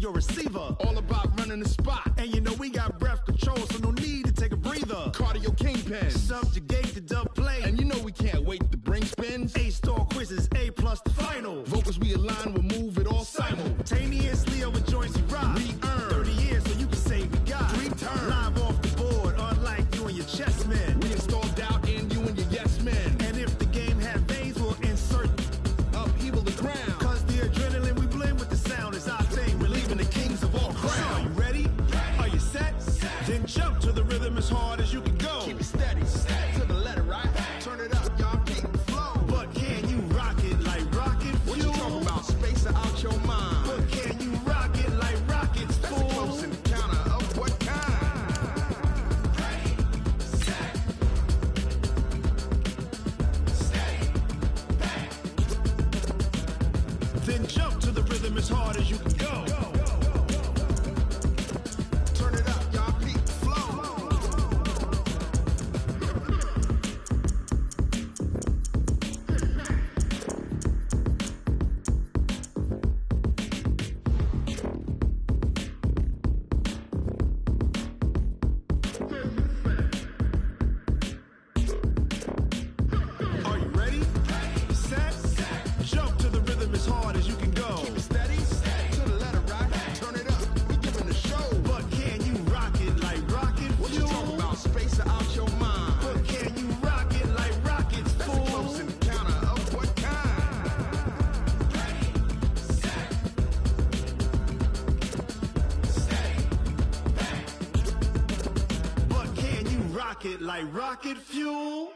your receiver. All about running the spot. And you know we got breath control, so no need to take a breather. Cardio kingpin. Subjugate the dub play. And you know we can't wait to bring spins. A-star quizzes, A+ the final. Vocals we align, we'll move it all simultaneously over joints we rock. We earn 30 years, so you can say we got 3 turns. Live off the board, unlike you and your chess men. We install doubt in you and your yes men. And if the game had veins, we'll insert upheaval the ground. Cause the adrenaline we blend with the sound is our thing. We're leaving the kings of all crowns. So are you ready? Are you set? Then jump to the rhythm as hard as you can go. Keep it steady, to the letter, right? Turn it up, y'all, keep the flow. But can you rock it like rocket fuel? What you talking about? Space out your mind. But can you rock it like rockets, That's fool? a close encounter of what kind? Ready, set, steady, bang. Then jump to the rhythm as hard as you can go. Turn it up, y'all, keep the flow. Are you ready? Set, jump to the rhythm as hard as you can go. Keep it steady, to the letter, right? Turn it up, we giving the show. But can you rock it like rocket What you fuel? talking about? Space out your mind. But can you rock it like rockets, That's a close fool? encounter of what kind? Ready, set, steady, bang. But can you rock it like rocket fuel?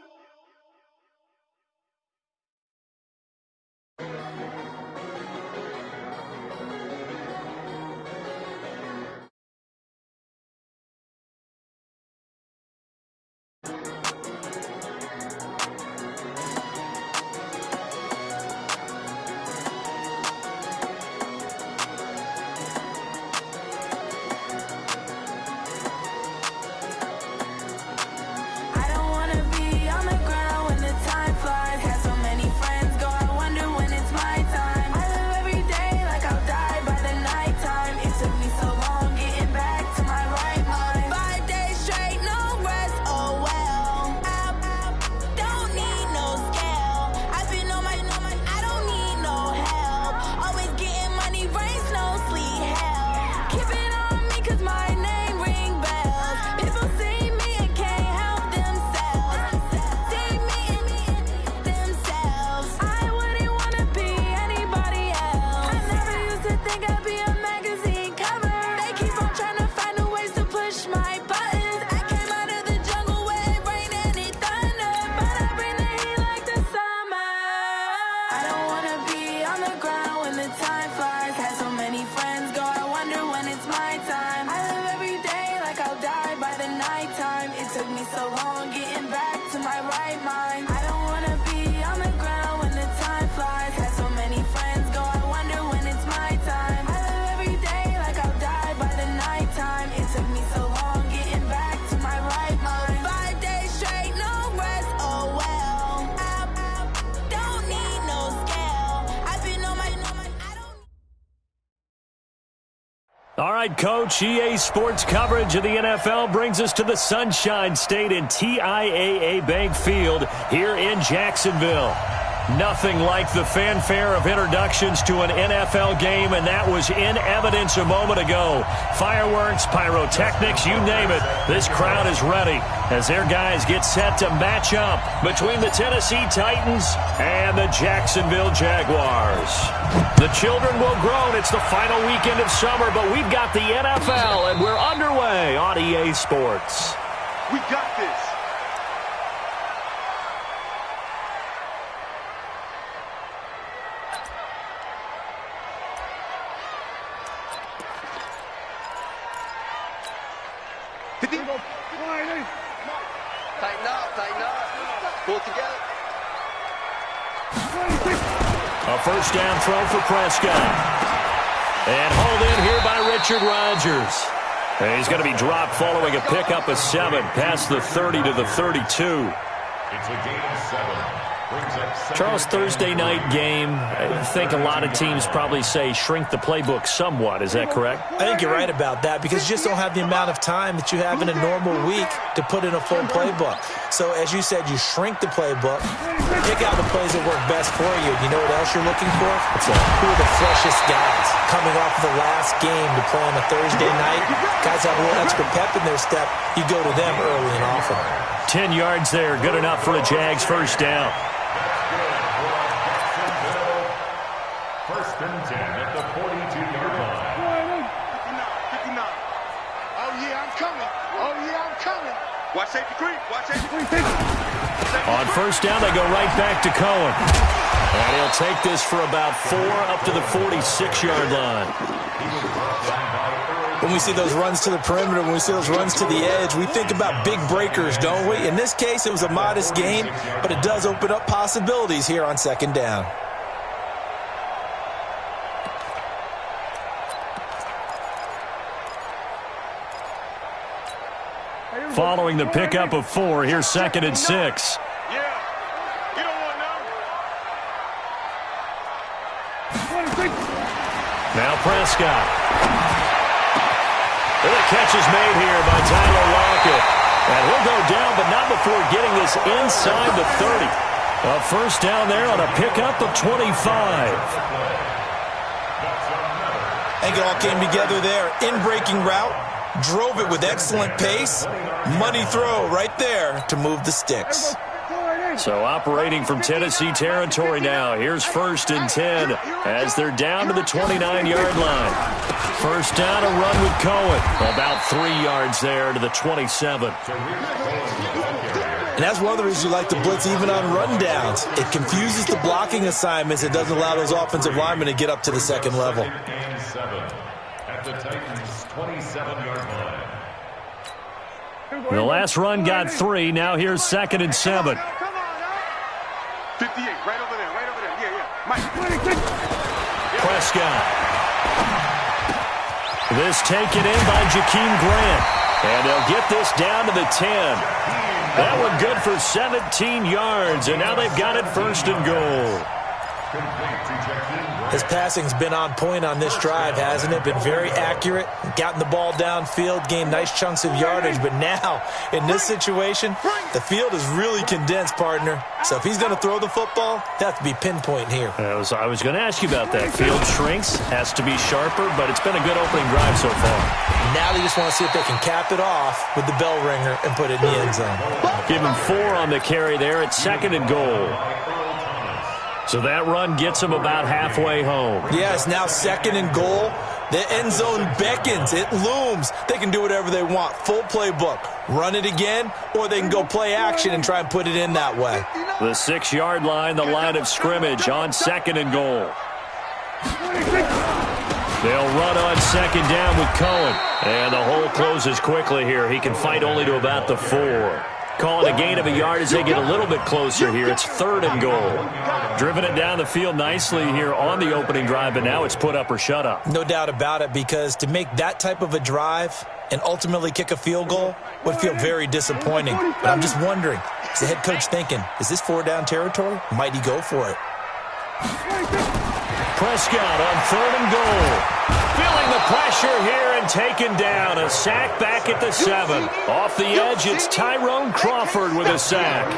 I don't wanna be on the ground when the time flies. Had so many friends go, I wonder when it's my time. I live every day like I'll die by the nighttime. It took me so long getting back to my right mind. 5 days straight, no rest, oh well. I don't need no scale. I've been on my, I don't need no help. Always getting money, rains, no sleet, hell. Keep it on me cause my name ring bells. People see me and can't help themselves. See me and themselves. I wouldn't wanna be anybody else. I never used to think I'd be a magazine cover. They keep on trying to find new ways to push my buttons. I came out of the jungle where it rained and it thundered, but I bring the heat like the summer. I don't wanna be on the ground when the time flies. Had so many friends go, I wonder when it's my time. I live every day like I'll die by the nighttime. It took me so long getting back to my right mind. I don't wanna be on the ground when the time flies. Had so many friends go, I wonder when it's my time. I live every day like I'll die by the nighttime. It took me so long getting back to my right mind. 5 days straight, no rest, oh well. I don't need no scale. I've been on my, I don't. All right, Coach, EA Sports coverage of the NFL brings us to the Sunshine State in TIAA Bank Field here in Jacksonville. Nothing like the fanfare of introductions to an NFL game, and that was in evidence a moment ago. Fireworks, pyrotechnics, you name it. This crowd is ready as their guys get set to match up between the Tennessee Titans and the Jacksonville Jaguars. The children will groan. It's the final weekend of summer, but we've got the NFL, and we're underway on EA Sports. We got this. Tighten up. Pull it together. A first down throw for Prescott. And hauled in here by Richard Rodgers. And he's going to be dropped following a pickup of 7 past the 30 to the 32. It's a gain of 7. Charles, Thursday night game, I think a lot of teams probably say shrink the playbook somewhat. Is that correct? I think you're right about that because you just don't have the amount of time that you have in a normal week to put in a full playbook. So, as you said, you shrink the playbook, pick out the plays that work best for you. You know what else you're looking for? Who are the freshest guys coming off of the last game to play on a Thursday night? Guys have a little extra pep in their step. You go to them early and often. 10 yards there, good enough for a Jags first down. First and 10 at the 42-yard line. 59. Oh, yeah, I'm coming. Oh, yeah, I'm coming. Watch safety creep. Watch safety creep. On first down, they go right back to Cohen. And he'll take this for about 4 up to the 46-yard line. When we see those runs to the perimeter, when we see those runs to the edge, we think about big breakers, don't we? In this case, it was a modest gain, but it does open up possibilities here on second down. Following the pickup of 4, here's 2nd and 6. Yeah. You don't want none. Now Prescott. And the catch is made here by Tyler Lockett. And he'll go down, but not before getting this inside the 30. A first down there on a pickup of 25. I think it all came together there. In-breaking route, drove it with excellent pace. Money throw right there to move the sticks. So operating from Tennessee territory now. Here's 1st and 10 as they're down to the 29-yard line. First down, a run with Cohen. About 3 yards there to the 27. And that's one of the reasons you like to blitz even on rundowns. It confuses the blocking assignments. It doesn't allow those offensive linemen to get up to the second level. And 7 at the Titans' 27-yard line. The last run got 3. Now here's 2nd and 7. 58, right over there, yeah. Mike. Prescott. This taken in by Jakeem Grant. And they'll get this down to the 10. That one good for 17 yards. And now they've got it 1st and goal. His passing's been on point on this drive, hasn't it? Been very accurate, gotten the ball downfield, gained nice chunks of yardage. But now, in this situation, the field is really condensed, partner. So if he's going to throw the football, they have to be pinpoint here. I was going to ask you about that. Field shrinks, has to be sharper, but it's been a good opening drive so far. Now they just want to see if they can cap it off with the bell ringer and put it in the end zone. Give him 4 on the carry there at 2nd and goal. So that run gets him about halfway home. Yes, now 2nd and goal. The end zone beckons. It looms. They can do whatever they want. Full playbook. Run it again, or they can go play action and try and put it in that way. The 6-yard line, the line of scrimmage on 2nd and goal. They'll run on 2nd down with Cohen. And the hole closes quickly here. He can fight only to about the 4. Call it a gain of a yard as they get a little bit closer here. It's 3rd and goal. Driven it down the field nicely here on the opening drive, but now it's put up or shut up. No doubt about it, because to make that type of a drive and ultimately kick a field goal would feel very disappointing. But I'm just wondering, is the head coach thinking, is this 4-down territory? Might he go for it? Prescott on 3rd and goal. Feeling the pressure here and taken down. A sack back at the 7. Off the edge, it's Tyrone Crawford with a sack.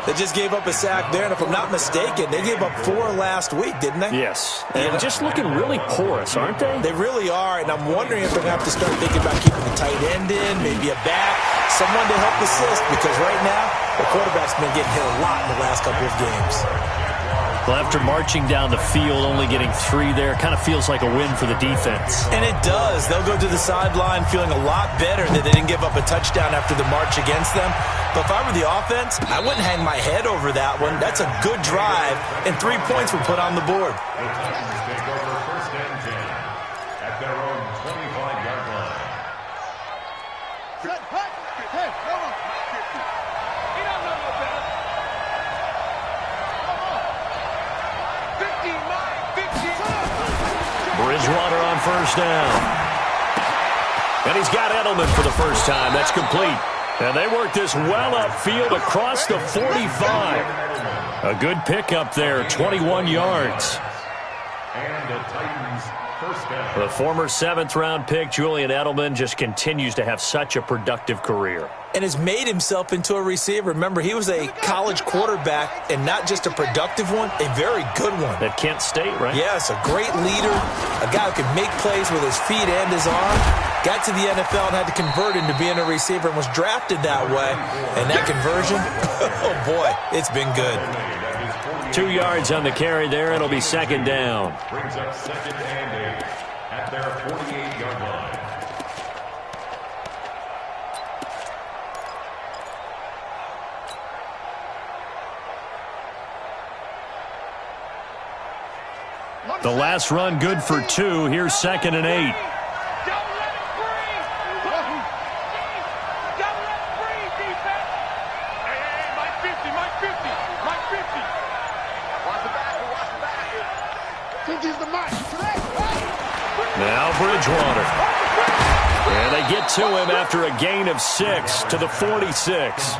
They just gave up a sack there, and if I'm not mistaken, they gave up 4 last week, didn't they? Yes. And just looking really porous, aren't they? They really are, and I'm wondering if they're going to have to start thinking about keeping the tight end in, maybe a back, someone to help assist, because right now, the quarterback's been getting hit a lot in the last couple of games. Well, after marching down the field, only getting 3 there, kind of feels like a win for the defense. And it does. They'll go to the sideline feeling a lot better that they didn't give up a touchdown after the march against them. But if I were the offense, I wouldn't hang my head over that one. That's a good drive, and 3 points were put on the board. The Titans take over 1st and 10 at their own 25-yard line. Hey, come on. He don't know no better. 50, Bridgewater on 1st down. And he's got Edelman for the first time. That's complete. And they work this well upfield across the 45. A good pickup there, 21 yards. And the Titans first down. The former 7th-round pick, Julian Edelman, just continues to have such a productive career. And has made himself into a receiver. Remember, he was a college quarterback, and not just a productive one, a very good one. At Kent State, right? Yes, a great leader, a guy who could make plays with his feet and his arm. Got to the NFL and had to convert into being a receiver and was drafted that way. And that conversion, oh boy, it's been good. 2 yards on the carry there. It'll be second down. Brings up 2nd and 8 at their 48-yard line. The last run good for 2. Here's 2nd and 8. Don't let it breathe! Don't let it breathe, defense! Hey, Mike 50, Mike 50, Mike 50. Watch the back, watch the back. 50's the Mike. Now Bridgewater. And they get to him after a gain of 6 to the 46.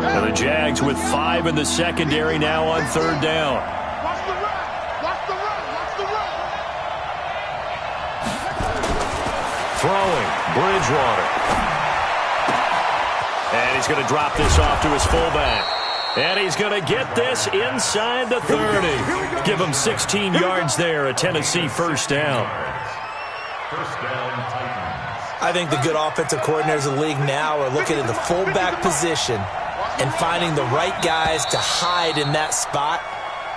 And the Jags with 5 in the secondary now on 3rd down. Watch the run! Watch the run! Watch the run! Throwing, Bridgewater. And he's going to drop this off to his fullback. And he's going to get this inside the 30. Give him 16 yards there, a Tennessee first down. First down, Titans. I think the good offensive coordinators in the league now are looking at the fullback position and finding the right guys to hide in that spot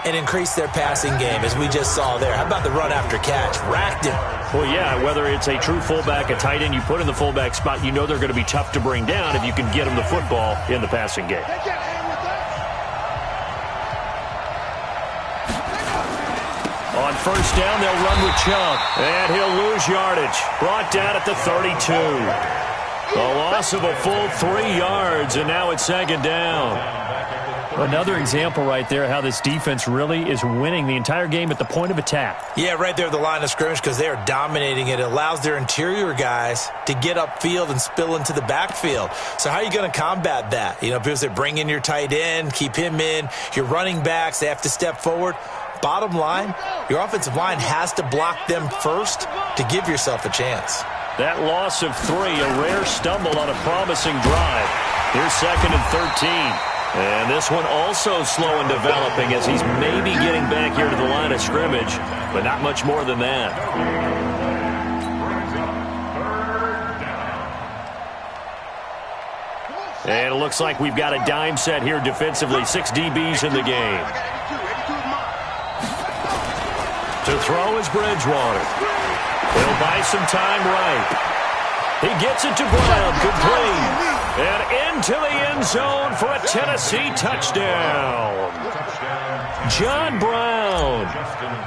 and increase their passing game, as we just saw there. How about the run after catch? Racked him. Well, yeah, whether it's a true fullback, a tight end, you put in the fullback spot, you know they're going to be tough to bring down if you can get them the football in the passing game. On first down, they'll run with Chubb, and he'll lose yardage. Brought down at the 32. A loss of a full 3 yards, and now it's second down. Another example right there how this defense really is winning the entire game at the point of attack. Yeah, right there at the line of scrimmage, because they are dominating it. It allows their interior guys to get upfield and spill into the backfield. So how are you going to combat that? You know, because they bring in your tight end, keep him in. Your running backs, they have to step forward. Bottom line, your offensive line has to block them first to give yourself a chance. That loss of 3, a rare stumble on a promising drive. Here's 2nd and 13. And this one also slow in developing as he's maybe getting back here to the line of scrimmage, but not much more than that. And it looks like we've got a dime set here defensively. 6 DBs in the game. To throw is Bridgewater. He'll buy some time right. He gets it to Brown, complete. And into the end zone for a Tennessee touchdown. John Brown,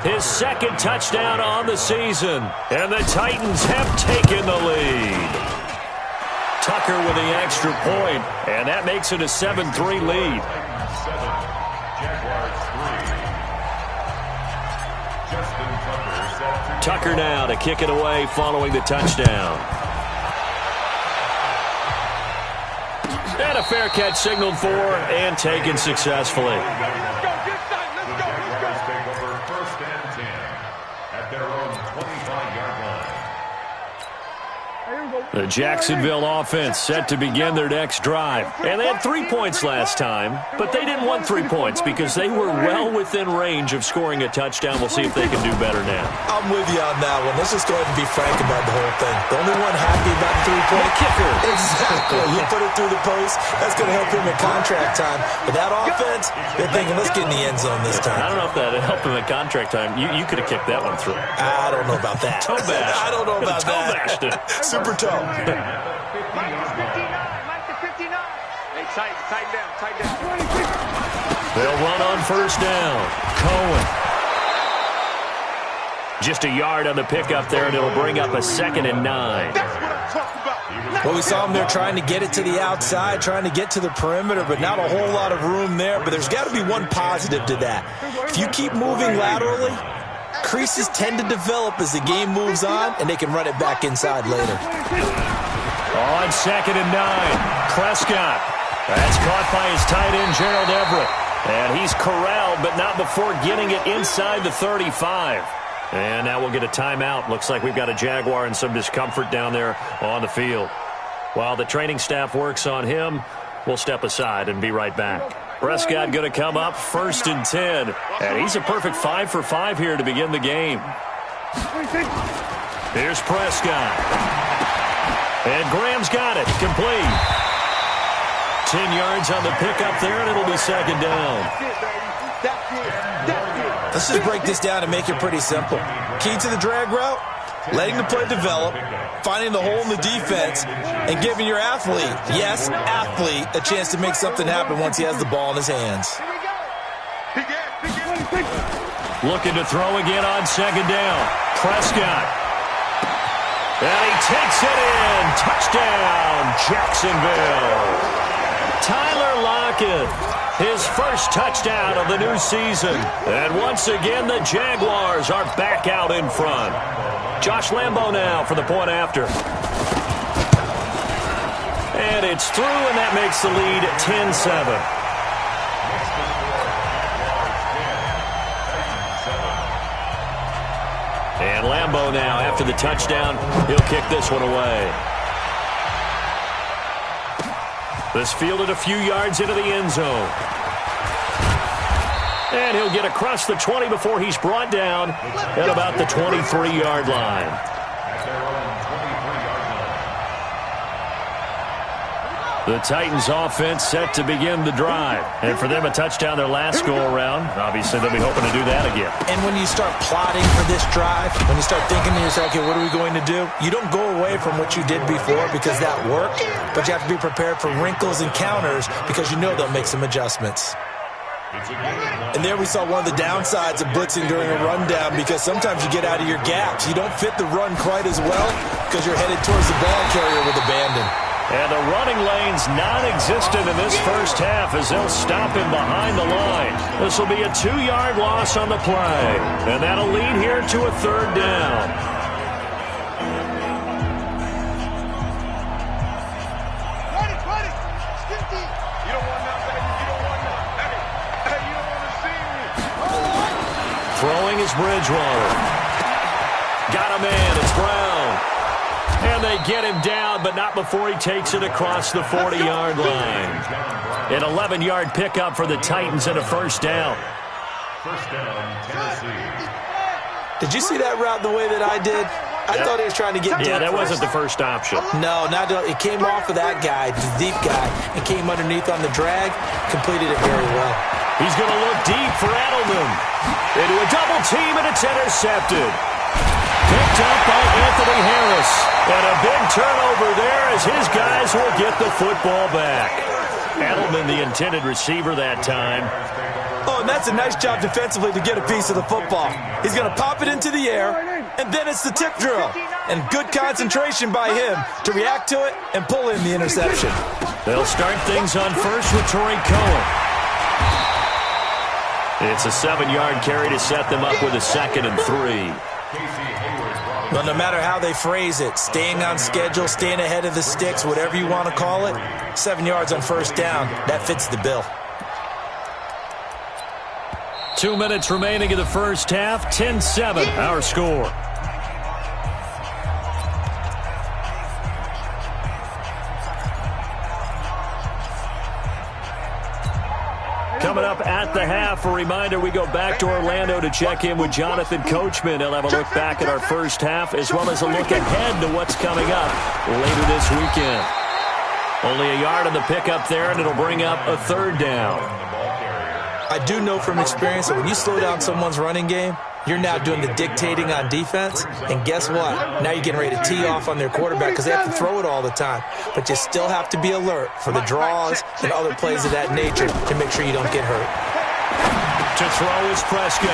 his 2nd touchdown on the season. And the Titans have taken the lead. Tucker with the extra point, and that makes it a 7-3 lead. Tucker now to kick it away following the touchdown. And a fair catch signaled for and taken successfully. Let's go, Jaguars take over 1st and 10 at their own 25-yard line. The Jacksonville offense set to begin their next drive. And they had 3 points last time, but they didn't want 3 points because they were well within range of scoring a touchdown. We'll see if they can do better now. I'm with you on that one. Let's just go ahead and be frank about the whole thing. The only one happy about the 3-point kicker. Exactly. You put it through the post. That's going to help him at contract time. But that offense, they're thinking, let's get in the end zone this time. I don't know if that helped him at contract time. You could have kicked that one through. I don't know about that. Toe bash. I don't know about Toe that. bashed it. Super toe. Mike to 59. Mike to 59. Hey, tighten down. They'll run on first down. Cohen. Just a yard on the pickup there, and it'll bring up a 2nd and 9. That's what I'm talking about. Well, we saw them there trying to get it to the outside, trying to get to the perimeter, but not a whole lot of room there. But there's got to be one positive to that. If you keep moving laterally, creases tend to develop as the game moves on, and they can run it back inside later. On 2nd and 9, Prescott. That's caught by his tight end, Gerald Everett. And he's corralled, but not before getting it inside the 35. And now we'll get a timeout. Looks like we've got a Jaguar and some discomfort down there on the field. While the training staff works on him, we'll step aside and be right back. Prescott going to come up 1st and 10. And he's a perfect 5 for 5 here to begin the game. Here's Prescott. And Graham's got it. Complete. 10 yards on the pickup there, and it'll be 2nd down. Let's just break this down and make it pretty simple. Key to the drag route, letting the play develop, finding the hole in the defense, and giving your athlete, yes, athlete, a chance to make something happen once he has the ball in his hands. Looking to throw again on 2nd down. Prescott. And he takes it in. Touchdown, Jacksonville. Tyler Lockett, his first touchdown of the new season. And once again, the Jaguars are back out in front. Josh Lambo now for the point after. And it's through, and that makes the lead 10-7. And Lambo now, after the touchdown, he'll kick this one away. This fielded a few yards into the end zone. And he'll get across the 20 before he's brought down at about the 23-yard line. The Titans offense set to begin the drive. And for them, a touchdown their last go-around. Obviously, they'll be hoping to do that again. And when you start plotting for this drive, when you start thinking to yourself, okay, what are we going to do? You don't go away from what you did before because that worked, but you have to be prepared for wrinkles and counters because you know they'll make some adjustments. And there we saw one of the downsides of blitzing during a rundown because sometimes you get out of your gaps. You don't fit the run quite as well because you're headed towards the ball carrier with abandon. And the running lane's non-existent in this first half as they'll stop him behind the line. This will be a 2-yard loss on the play. And that'll lead here to a 3rd down. You don't want that, baby. You don't want that. Hey, you don't want to see me. Throwing is Bridgewater. Got a man. It's Brown. And they get him down, but not before he takes it across the 40-yard line. An 11-yard pickup for the Titans and a 1st down. First down, Tennessee. Did you see that route the way that I did? I thought he was trying to get deep. Yeah, that wasn't the first option. No, not it came off of that guy, the deep guy, and came underneath on the drag, completed it very well. He's going to look deep for Edelman. Into a double team, and it's intercepted. Picked up by Anthony Harris. And a big turnover there as his guys will get the football back. Edelman, the intended receiver that time. Oh, and that's a nice job defensively to get a piece of the football. He's going to pop it into the air, and then it's the tip drill. And good concentration by him to react to it and pull in the interception. They'll start things on first with Torrey Cohen. It's a 7-yard carry to set them up with a 2nd and 3. Well, no matter how they phrase it, staying on schedule, staying ahead of the sticks, whatever you want to call it, 7 yards on 1st down, that fits the bill. 2 minutes remaining in the first half, 10-7, our score. Coming up at the half, a reminder, we go back to Orlando to check in with Jonathan Coachman. He'll have a look back at our first half as well as a look ahead to what's coming up later this weekend. Only a yard on the pickup there, and it'll bring up a 3rd down. I do know from experience that when you slow down someone's running game, you're now doing the dictating on defense, and guess what? Now you're getting ready to tee off on their quarterback because they have to throw it all the time. But you still have to be alert for the draws and other plays of that nature to make sure you don't get hurt. To throw is Prescott.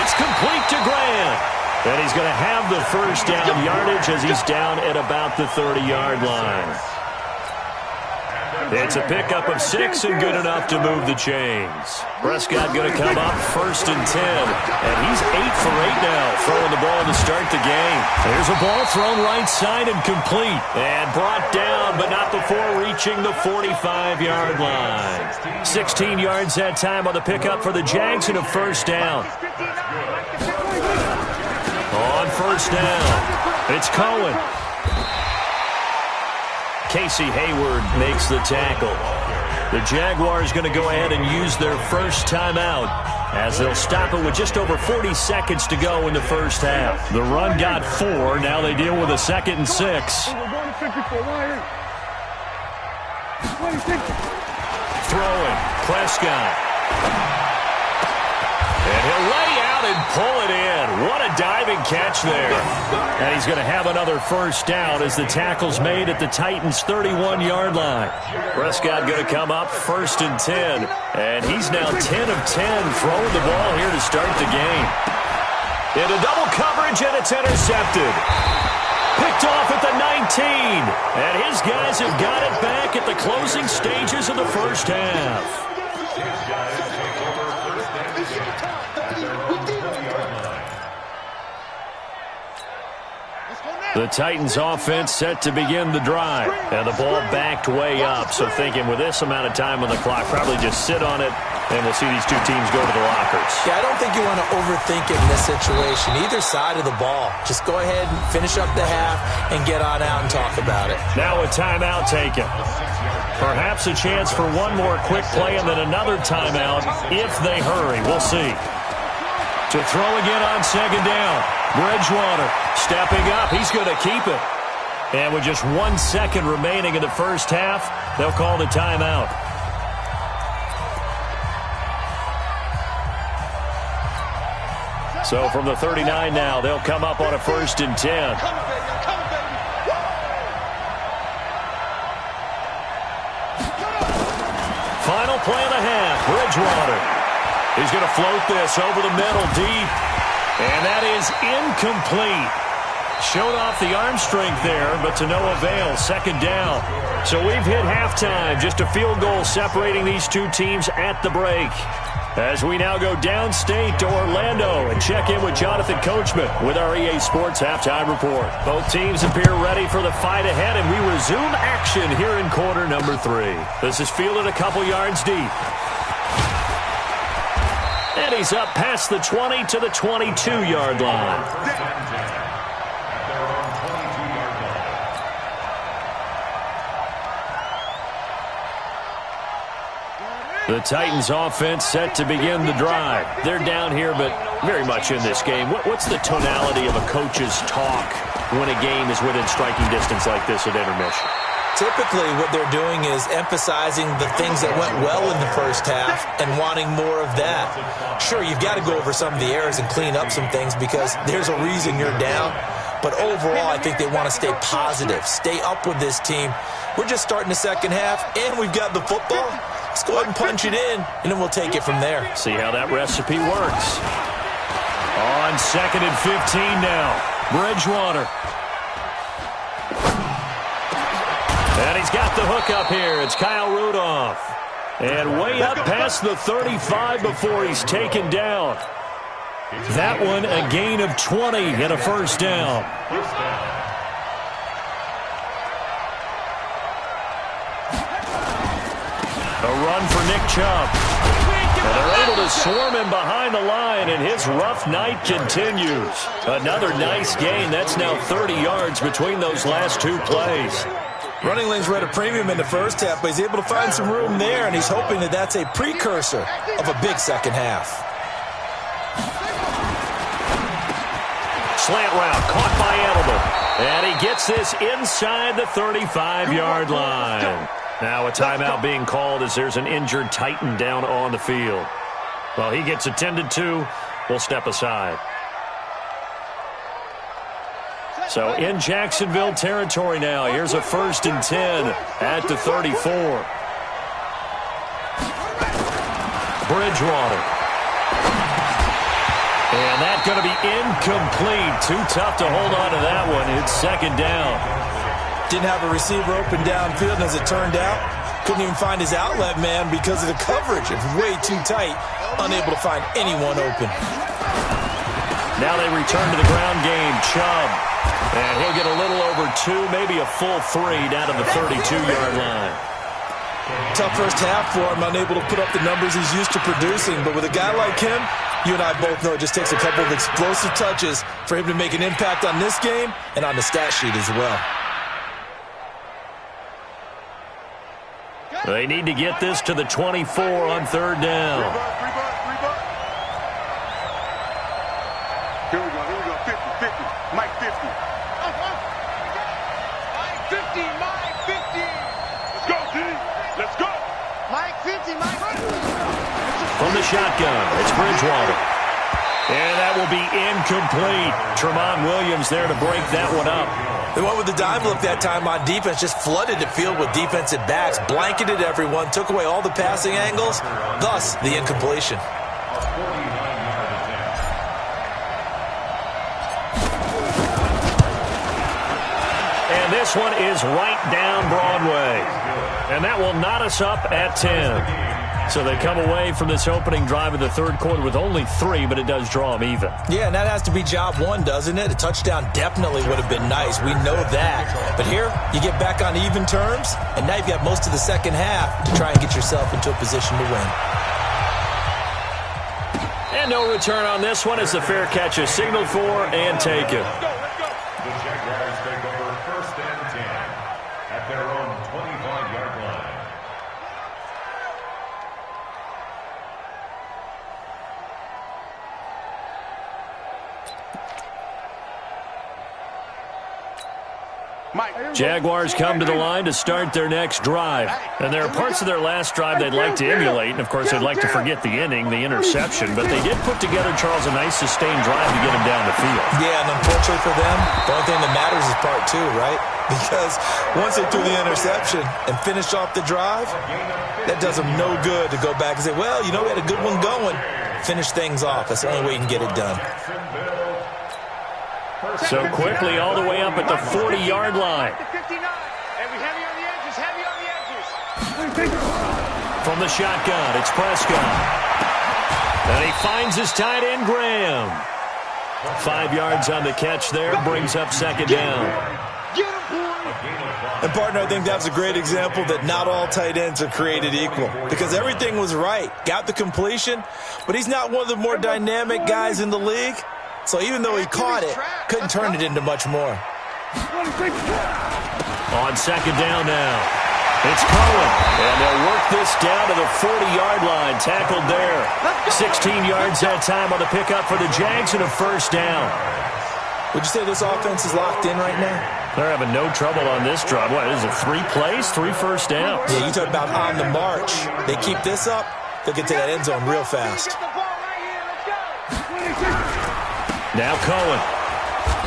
It's complete to Grant. And he's going to have the 1st down yardage as he's down at about the 30-yard line. It's a pickup of 6 and good enough to move the chains. Prescott going to come up 1st and 10. And he's 8 for 8 now, throwing the ball to start the game. There's a ball thrown right side and complete. And brought down, but not before reaching the 45-yard line. 16 yards that time on the pickup for the Jags and a 1st down. On 1st down, it's Cohen. Casey Hayward makes the tackle. The Jaguars going to go ahead and use their first timeout as they'll stop it with just over 40 seconds to go in the first half. The run got 4. Now they deal with a 2nd and 6. Throwing, Prescott. And he'll lay out and pull it in. What a diving catch there. And he's going to have another 1st down as the tackle's made at the Titans' 31-yard line. Prescott going to come up 1st and 10. And he's now 10 of 10 throwing the ball here to start the game. Into double coverage, and it's intercepted. Picked off at the 19. And his guys have got it back at the closing stages of the first half. The Titans offense set to begin the drive. And the ball backed way up. So thinking with this amount of time on the clock, probably just sit on it, and we'll see these two teams go to the lockers. Yeah, I don't think you want to overthink it in this situation. Either side of the ball. Just go ahead and finish up the half and get on out and talk about it. Now a timeout taken. Perhaps a chance for one more quick play and then another timeout if they hurry. We'll see. To throw again on 2nd down. Bridgewater stepping up. He's going to keep it. And with just 1 second remaining in the first half, they'll call the timeout. So from the 39 now, they'll come up on a 1st and 10. Final play of the half. Bridgewater. He's going to float this over the middle deep. And that is incomplete. Showed off the arm strength there, but to no avail. 2nd down. So we've hit halftime. Just a field goal separating these two teams at the break. As we now go downstate to Orlando and check in with Jonathan Coachman with our EA Sports Halftime Report. Both teams appear ready for the fight ahead, and we resume action here in quarter number 3. This is fielded a couple yards deep. And he's up past the 20 to the 22-yard line. The Titans offense set to begin the drive. They're down here, but very much in this game. What's the tonality of a coach's talk when a game is within striking distance like this at intermission? Typically, what they're doing is emphasizing the things that went well in the first half and wanting more of that. Sure, you've got to go over some of the errors and clean up some things because there's a reason you're down. But overall, I think they want to stay positive, stay up with this team. We're just starting the second half, and we've got the football. Let's go ahead and punch it in, and then we'll take it from there. See how that recipe works. On 2nd and 15 now. Bridgewater. And he's got the hook up here. It's Kyle Rudolph. And way up past the 35 before he's taken down. That one a gain of 20 and a 1st down. A run for Nick Chubb. And they're able to swarm him behind the line, and his rough night continues. Another nice gain. That's now 30 yards between those last two plays. Running lanes were at a premium in the first half, but he's able to find some room there, and he's hoping that that's a precursor of a big second half. Slant route caught by Edelman. And he gets this inside the 35-yard line. Now a timeout being called as there's an injured Titan down on the field. Well, he gets attended to. We'll step aside. So in Jacksonville territory now. Here's a 1st and 10 at the 34. Bridgewater. And that's going to be incomplete. Too tough to hold on to that one. It's 2nd down. Didn't have a receiver open downfield, and as it turned out, Couldn't even find his outlet man because of the coverage. It's way too tight. Unable to find anyone open. Now they return to the ground game. Chubb. And he'll get a little over 2, maybe a full 3 down to the 32-yard line. Tough first half for him, unable to put up the numbers he's used to producing. But with a guy like him, you and I both know it just takes a couple of explosive touches for him to make an impact on this game and on the stat sheet as well. They need to get this to the 24 on third down. Here we go, 50, Mike 50. Mike 50, Mike 50. Let's go, D. Let's go. Mike 50, Mike 50. From the shotgun, it's Bridgewater. And that will be incomplete. Tramon Williams there to break that one up. They went with the dime look that time on defense, just flooded the field with defensive backs, blanketed everyone, took away all the passing angles, thus the incompletion. And this one is right down Broadway. And that will knot us up at 10. So they come away from this opening drive of the third quarter with only 3, but it does draw them even. Yeah, and that has to be job one, doesn't it? A touchdown definitely would have been nice. We know that. But here, you get back on even terms, and now you've got most of the second half to try and get yourself into a position to win. And no return on this one as the fair catch is signaled for and taken. The Jaguars take over first and 10 at their own 25-yard line. Jaguars come to the line to start their next drive. And there are parts of their last drive they'd like to emulate. And, of course, they'd like to forget the inning, the interception. But they did put together, Charles, a nice sustained drive to get him down the field. Yeah, and unfortunately for them, the only thing that matters is part 2, right? Because once they threw the interception and finished off the drive, that does them no good to go back and say, well, you know, we had a good one going. Finish things off. That's the only way you can get it done. So quickly all the way up at the 40-yard line. From the shotgun, it's Prescott. And he finds his tight end, Graham. 5 yards on the catch there, brings up second down. And, partner, I think that's a great example that not all tight ends are created equal. Because everything was right. Got the completion, but he's not one of the more dynamic guys in the league. So even though he caught it, couldn't turn it into much more. On second down now, it's Cohen. And they'll work this down to the 40-yard line. Tackled there. 16 yards that time on the pickup for the Jags and a first down. Would you say this offense is locked in right now? They're having no trouble on this drive. What, is it 3 plays, 3 first downs? Yeah, you talk about on the march. They keep this up, they'll get to that end zone real fast. Now Cohen.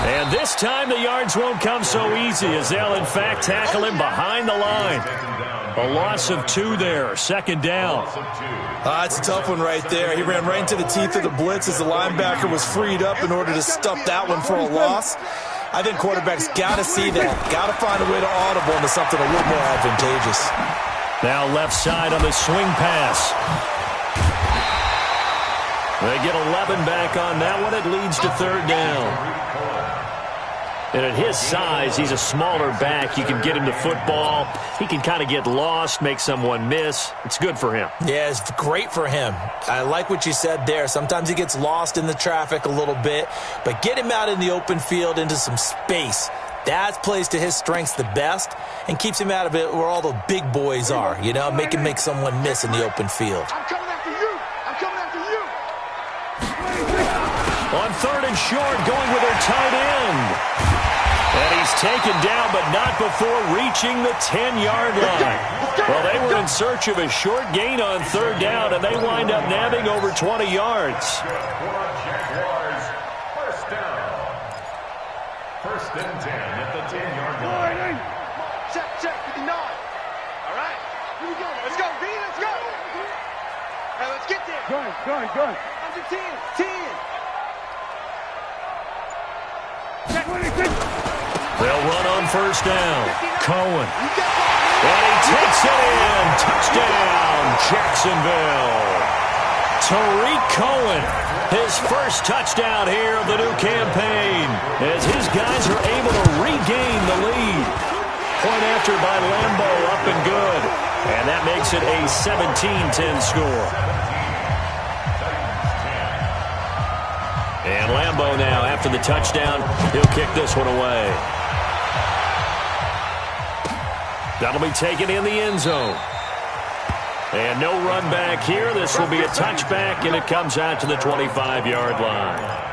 And this time the yards won't come so easy as they'll, in fact, tackle him behind the line. A loss of 2 there, second down. It's a tough one right there. He ran right into the teeth of the blitz as the linebacker was freed up in order to stuff that one for a loss. I think quarterbacks got to see that. Got to find a way to audible into something a little more advantageous. Now left side on the swing pass. They get 11 back on that one. It leads to third down. And at his size, he's a smaller back. You can get him to football. He can kind of get lost, make someone miss. It's good for him. Yeah, it's great for him. I like what you said there. Sometimes he gets lost in the traffic a little bit, but get him out in the open field into some space. That plays to his strengths the best and keeps him out of it where all the big boys are, you know, make him make someone miss in the open field. I'm coming after you. I'm coming after you. On third and short, going with their tight end. And he's taken down, but not before reaching the 10-yard line. Well, they were in search of a short gain on third down, and they wind up nabbing over 20 yards. Jaguars, first down. First and 10 at the 10-yard line. Check, 59. All right. Here we go. Let's go, B. Let's go. All right, let's get there. Go. Under 10. 10. They'll run on first down. Cohen. And he takes it in. Touchdown, Jacksonville. Tariq Cohen, his first touchdown here of the new campaign, as his guys are able to regain the lead. Point after by Lambo, up and good. And that makes it a 17-10 score. And Lambo now, after the touchdown, he'll kick this one away. That'll be taken in the end zone. And no run back here. This will be a touchback, and it comes out to the 25-yard line.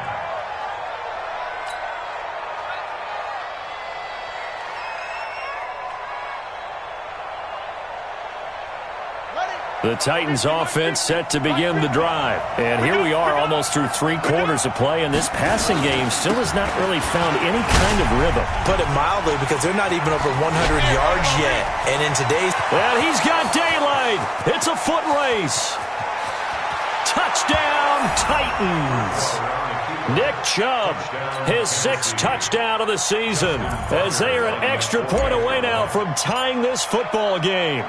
The Titans offense set to begin the drive. And here we are almost through 3 quarters of play, and this passing game still has not really found any kind of rhythm. Put it mildly, because they're not even over 100 yards yet. And in today's... Well, he's got daylight. It's a foot race. Touchdown, Titans. Nick Chubb, his 6th touchdown of the season, as they are an extra point away now from tying this football game.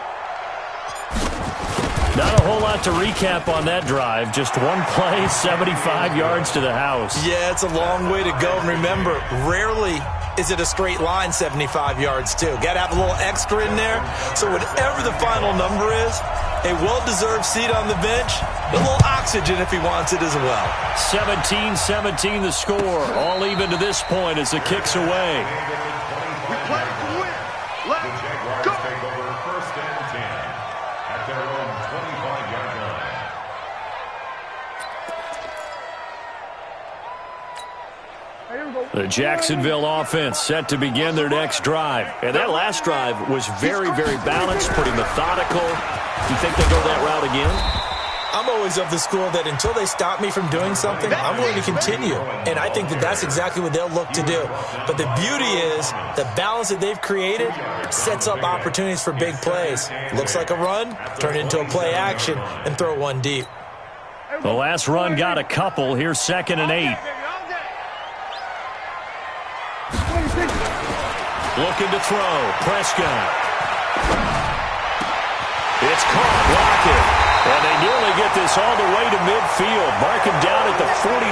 Not a whole lot to recap on that drive. Just one play, 75 yards to the house. Yeah, it's a long way to go. And remember, rarely is it a straight line 75 yards, too. Got to have a little extra in there. So whatever the final number is, a well-deserved seat on the bench, a little oxygen if he wants it as well. 17-17 the score. All even to this point as the kick's away. We play to win. Let's go. Take over 1st and 10 at their own 25-yard line. The Jacksonville offense set to begin their next drive. And that last drive was very, very balanced, pretty methodical. Do you think they'll go that route again? I'm always of the school that until they stop me from doing something, I'm going to continue. And I think that that's exactly what they'll look to do. But the beauty is the balance that they've created sets up opportunities for big plays. Looks like a run, turn into a play action, and throw one deep. The last run got a couple. Here's 2nd and 8. Looking to throw. Prescott. It's caught. Lockett. And they nearly get this all the way to midfield. Mark him down at the 49.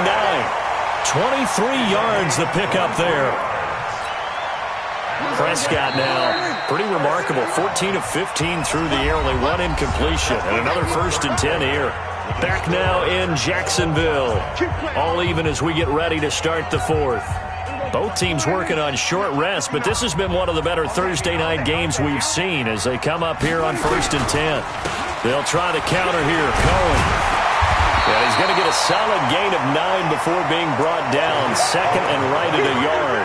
23 yards the pickup there. Prescott now, pretty remarkable. 14 of 15 through the air, only 1 incompletion. And another 1st and 10 here. Back now in Jacksonville. All even as we get ready to start the 4th. Both teams working on short rest, but this has been one of the better Thursday night games we've seen as they come up here on 1st and 10. They'll try the counter here. Cohen. Yeah, he's going to get a solid gain of 9 before being brought down. 2nd and right at a yard.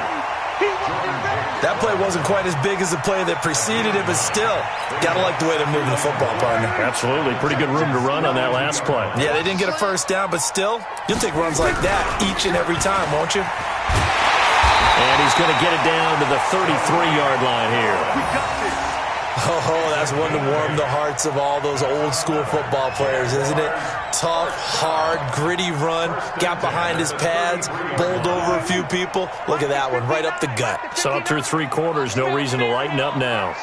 That play wasn't quite as big as the play that preceded it, but still, got to like the way they're moving the football, partner. Absolutely. Pretty good room to run on that last play. Yeah, they didn't get a 1st down, but still, you'll take runs like that each and every time, won't you? And he's going to get it down to the 33-yard line here. Oh, that's one to warm the hearts of all those old-school football players, isn't it? Tough, hard, gritty run, got behind his pads, bowled over a few people. Look at that one, right up the gut. So up through 3 quarters, no reason to lighten up now.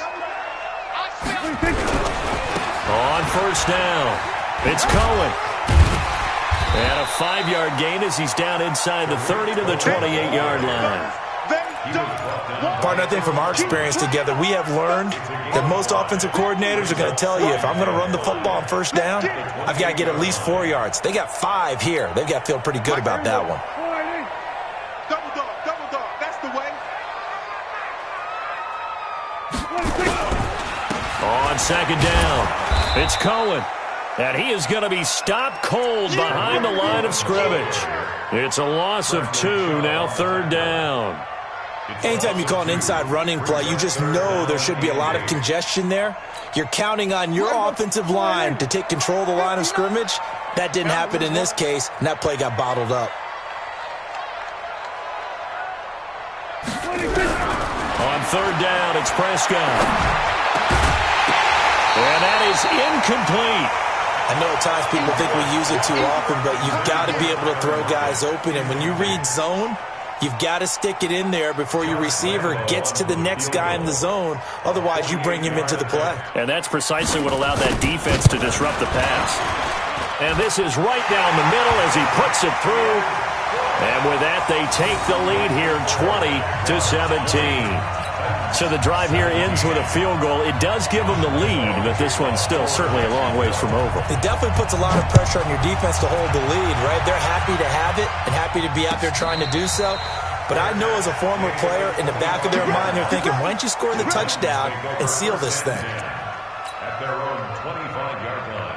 On 1st down, it's Cohen. And a 5-yard gain as he's down inside the 30 to the 28-yard line. Partner, I think from our experience together, we have learned that most offensive coordinators are going to tell you, if I'm going to run the football on 1st down, I've got to get at least 4 yards. They got 5 here. They've got to feel pretty good about that one. Double dog, that's the way. On 2nd down, it's Cohen. And he is going to be stopped cold behind the line of scrimmage. It's a loss of 2, now 3rd down. Anytime you call an inside running play, you just know there should be a lot of congestion there. You're counting on your offensive line to take control of the line of scrimmage. That didn't happen in this case, and that play got bottled up. On 3rd down, it's Prescott. And that is incomplete. I know at times people think we use it too often, but you've got to be able to throw guys open. And when you read zone, You've got to stick it in there before your receiver gets to the next guy in the zone. Otherwise, you bring him into the play. And that's precisely what allowed that defense to disrupt the pass. And this is right down the middle as he puts it through. And with that, they take the lead here 20-17. So the drive here ends with a field goal. It does give them the lead, but this one's still certainly a long ways from over. It definitely puts a lot of pressure on your defense to hold the lead, right? They're happy to have it and happy to be out there trying to do so. But I know as a former player, in the back of their mind, they're thinking, why don't you score the touchdown and seal this thing? At their own 25-yard line.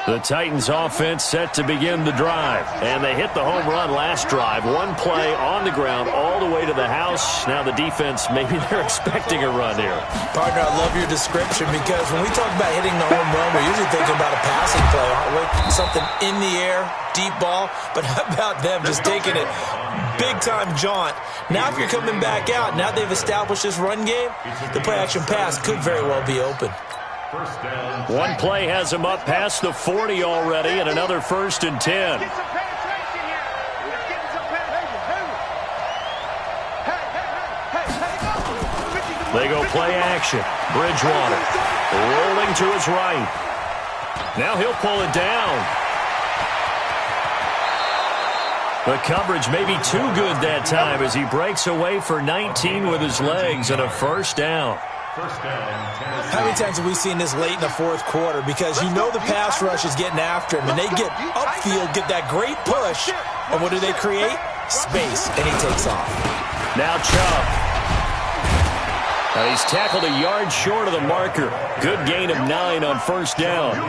The Titans offense set to begin the drive. And they hit the home run last drive. One play on the ground all the way to the house. Now the defense, maybe they're expecting a run here. Partner, I love your description because when we talk about hitting the home run, we're usually thinking about a passing play, aren't we? Something in the air, deep ball. But how about them just taking it big-time jaunt? Now if you're coming back out, now they've established this run game, the play-action pass could very well be open. One play has him up past the 40 already, and another 1st and 10. Get some penetration here. Let's get some penetration. They go play action. Bridgewater rolling to his right. Now he'll pull it down. The coverage may be too good that time as he breaks away for 19 with his legs and a 1st down. How many times have we seen this late in the 4th quarter? Because you know the pass rush is getting after him, and they get upfield, get that great push, and what do they create? Space, and he takes off. Now Chubb. And he's tackled a yard short of the marker. Good gain of 9 on 1st down.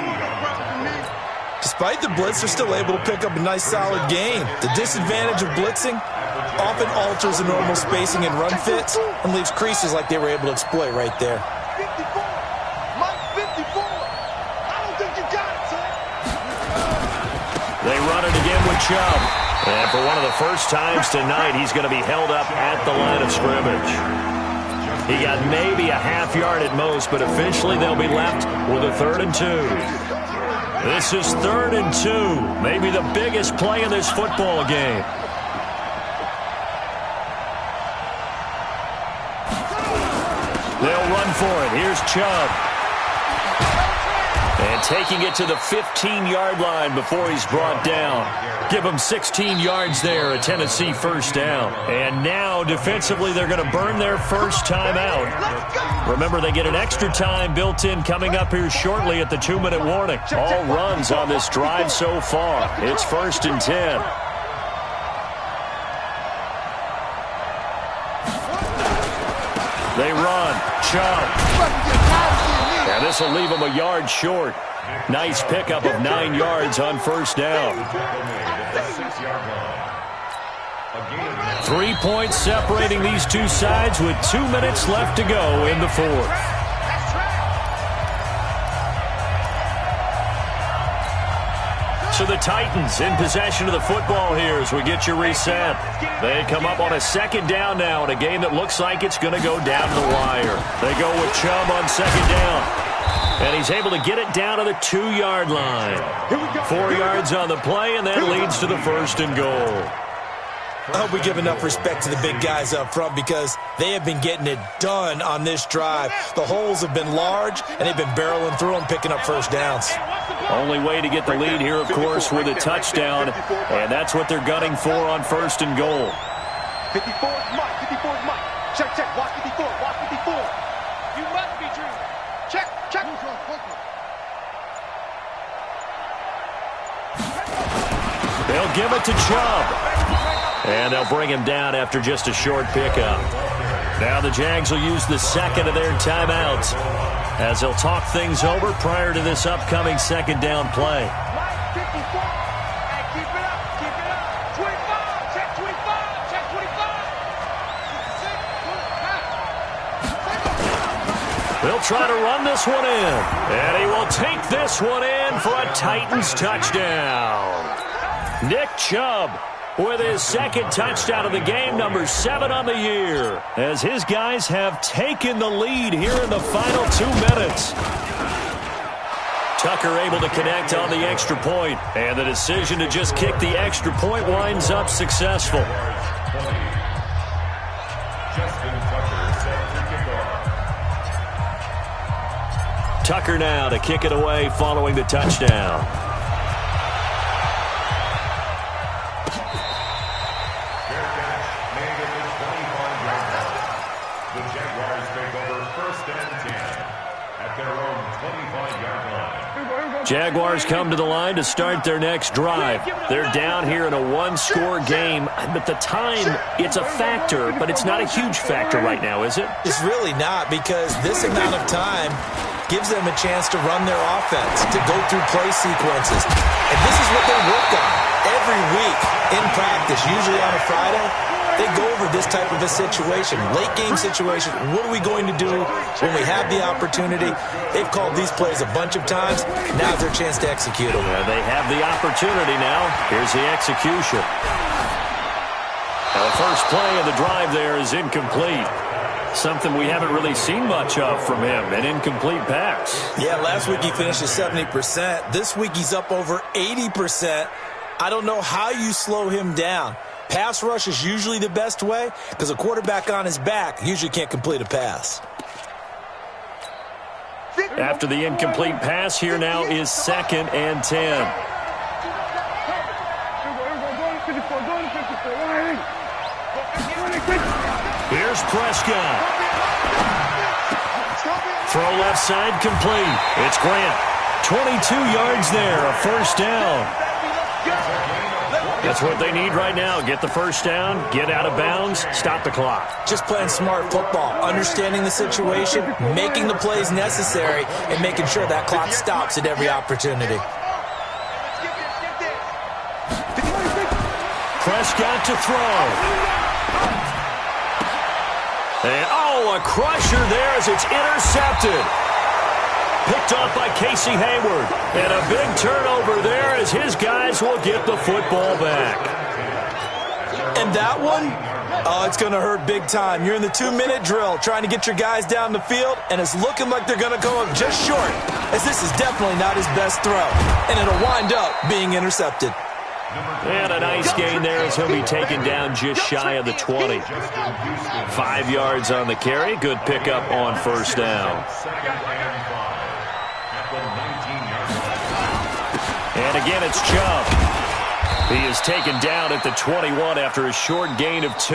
Despite the blitz, they're still able to pick up a nice, solid gain. The disadvantage of blitzing often alters the normal spacing and run fits and leaves creases like they were able to exploit right there. 54. Mike 54. I don't think you got it, son. They run it again with Chubb. And for one of the first times tonight, he's going to be held up at the line of scrimmage. He got maybe a half yard at most, but officially they'll be left with a 3rd and 2. This is 3rd and 2, maybe the biggest play in this football game. They'll run for it. Here's Chubb. And taking it to the 15-yard line before he's brought down. Give him 16 yards there, a Tennessee 1st down. And now, defensively, they're going to burn their first time out. Remember, they get an extra time built in coming up here shortly at the 2-minute warning. All runs on this drive so far. It's 1st and 10. They run. Chubb. And this will leave him a yard short. Nice pickup of 9 yards on 1st down. 3 points separating these two sides with 2 minutes left to go in the 4th. So the Titans in possession of the football here as we get you reset. They come up on a 2nd down now in a game that looks like it's going to go down the wire. They go with Chubb on 2nd down. And he's able to get it down to the 2-yard line. 4 yards on the play, and that leads to the 1st and goal. I hope we give enough respect to the big guys up front because they have been getting it done on this drive. The holes have been large, and they've been barreling through them, picking up 1st downs. Only way to get the lead here, of course, with a touchdown, and that's what they're gunning for on 1st and goal. 54 is Mike. 54 is Mike. Check, check. Watch 54. Watch 54. You must be true. Check, check. They'll give it to Chubb. And they'll bring him down after just a short pickup. Now the Jags will use the 2nd of their timeouts as they'll talk things over prior to this upcoming 2nd down play. Mike 54. Hey, keep it up. Keep it up. 25. Check 25. Check 25. They'll try to run this one in. And he will take this one in for a Titans touchdown. Nick Chubb with his 2nd touchdown of the game, number 7 on the year, as his guys have taken the lead here in the final 2 minutes. Tucker able to connect on the extra point, and the decision to just kick the extra point winds up successful. Tucker now to kick it away following the touchdown. The Jaguars take over 1st and 10 at their own 25-yard line. Jaguars come to the line to start their next drive. They're down here in a one-score game, but the time, it's a factor, but it's not a huge factor right now, is it? It's really not, because this amount of time gives them a chance to run their offense, to go through play sequences. And this is what they work on every week in practice, usually on a Friday. They go over this type of a situation, late game situation. What are we going to do when we have the opportunity? They've called these plays a bunch of times. Now's their chance to execute them. Yeah, they have the opportunity now. Here's the execution. Now the first play of the drive there is incomplete. Something we haven't really seen much of from him, an incomplete pass. Yeah, last week he finished at 70%. This week he's up over 80%. I don't know how you slow him down. Pass rush is usually the best way, because a quarterback on his back usually can't complete a pass. After the incomplete pass, here now is 2nd and 10. Here's Prescott. Throw left side complete. It's Grant. 22 yards there, a first down. That's what they need right now. Get the first down, get out of bounds, stop the clock. Just playing smart football, understanding the situation, making the plays necessary, and making sure that clock stops at every opportunity. Prescott to throw. And, a crusher there as it's intercepted. Picked off by Casey Hayward. And a big turnover there as his guys will get the football back. And that one, it's going to hurt big time. You're in the 2-minute drill trying to get your guys down the field, and it's looking like they're going to go up just short, as this is definitely not his best throw. And it'll wind up being intercepted. And a nice gain there as he'll be taken down just shy of the 20. 5 yards on the carry. Good pickup on first down. And again, it's Chubb. He is taken down at the 21 after a short gain of 2.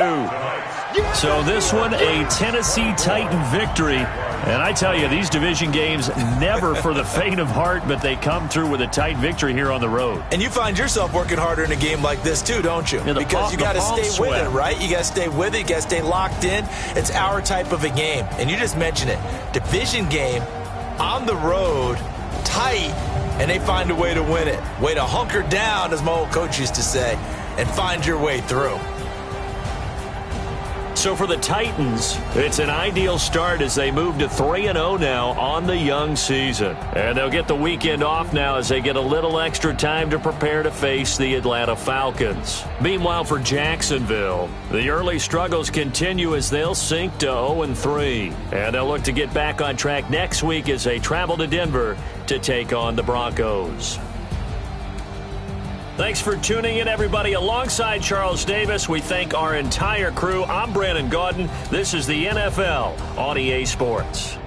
So this one, a Tennessee Titan victory. And I tell you, these division games, never for the faint of heart, but they come through with a tight victory here on the road. And you find yourself working harder in a game like this too, don't you? Yeah, because you got to stay with it, right? You got to stay with it. You got to stay locked in. It's our type of a game. And you just mentioned it. Division game, on the road, tight, and they find a way to win it. Way to hunker down, as my old coach used to say, and find your way through. So for the Titans, it's an ideal start as they move to 3-0 now on the young season. And they'll get the weekend off now as they get a little extra time to prepare to face the Atlanta Falcons. Meanwhile, for Jacksonville, the early struggles continue as they'll sink to 0-3. And they'll look to get back on track next week as they travel to Denver to take on the Broncos. Thanks for tuning in, everybody. Alongside Charles Davis, we thank our entire crew. I'm Brandon Gaudin. This is the NFL on EA Sports.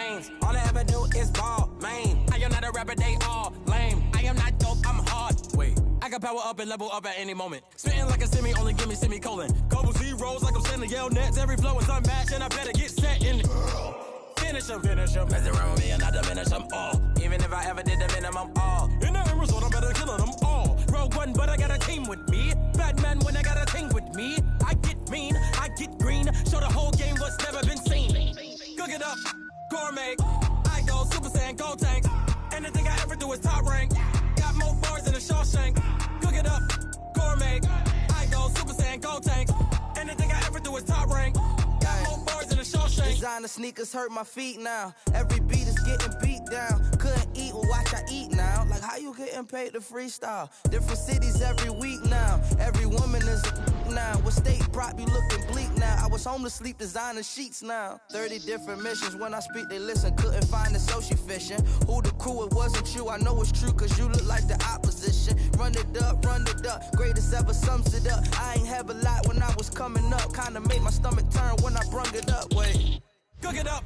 lanes. All I ever do is ball, man. I am not a rapper, they all lame. I am not dope, I'm hard. Wait, I can power up and level up at any moment. Spitting like a semi, only give me semicolon. Couple zeros like I'm sending yell nets. Every flow is unmatched, and I better get set in it. Finish them. Mess around with me and I diminish them all. Even if I ever did the minimum, all. In the end result, I'm better killing them all. Rogue One, but I got a team with me. Batman when I got a team with me. I get mean, I get green. Show the whole game what's never been seen. Cook it up, gourmet. I go Super Saiyan, Gold Tank. Anything I ever do is top rank. Got more bars than a Shawshank. Cook it up, gourmet. I go Super Saiyan, Gold Tank. Anything I ever do is top rank. Got more bars than a Shawshank. Designer sneakers hurt my feet now. Every beat is getting beat down. Couldn't eat, well watch I eat now. Like how you getting paid to freestyle? Different cities every week now. Every woman is a now. What state prop you looking bleak now? I was home to sleep designer sheets now. 30 different missions. When I speak they listen. Couldn't find the social fishing. Who the crew, it wasn't you. I know it's true cause you look like the opposition. Run it up. Greatest ever sums it up. I ain't have a lot when I was coming up. Kinda made my stomach turn when I brung it up. Wait. Cook it up,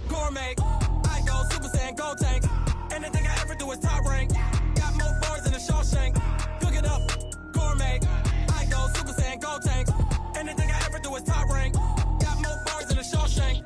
gourmet. I go Super Saiyan, Gold Tank. Anything I ever do is top rank. Got more bars than a Shawshank. Cook it up, gourmet. I go Super Saiyan, Gold Tank. Anything I ever do is top rank. Got more bars than a Shawshank.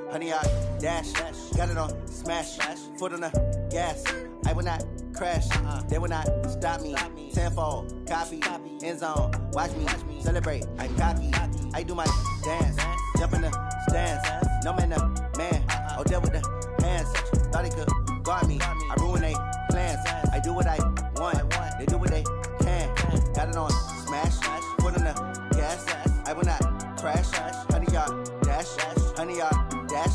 Honey, I dash, got it on smash, foot on the gas. I will not crash, they will not stop me. Tenfold, copy, end zone, watch me celebrate. I copy, I do my dance, jump in the stands. No man, the man, oh, deal with the hands. Thought he could guard me, I ruin they plans. I do what I want, they do what they can. Got it on smash, foot on the gas. I will not crash, honey, y'all dash, honey, y'all dash,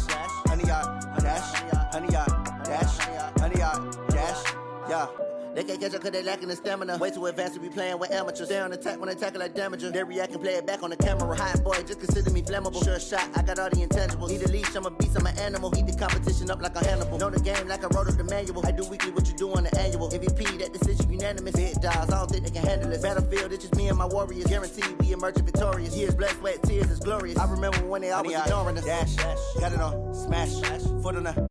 honey, y'all dash, honey, y'all dash, honey, y'all dash, yeah. They can't catch up cause they lacking the stamina. Way too advanced to be playing with amateurs. Stay on attack when they tackle like damager. They react and play it back on the camera. Hot boy, just consider me flammable. Sure shot, I got all the intangibles. Need a leash, I'm a beast, I'm an animal. Heat the competition up like a Hannibal. Know the game like I wrote up the manual. I do weekly what you do on the annual. MVP, that decision unanimous. Big dogs, I don't think they can handle it. Battlefield, it's just me and my warriors. Guaranteed we emerging victorious. Years, blood, sweat, tears, it's glorious. I remember when they always ignoring us. Dash, got it on smash, foot on the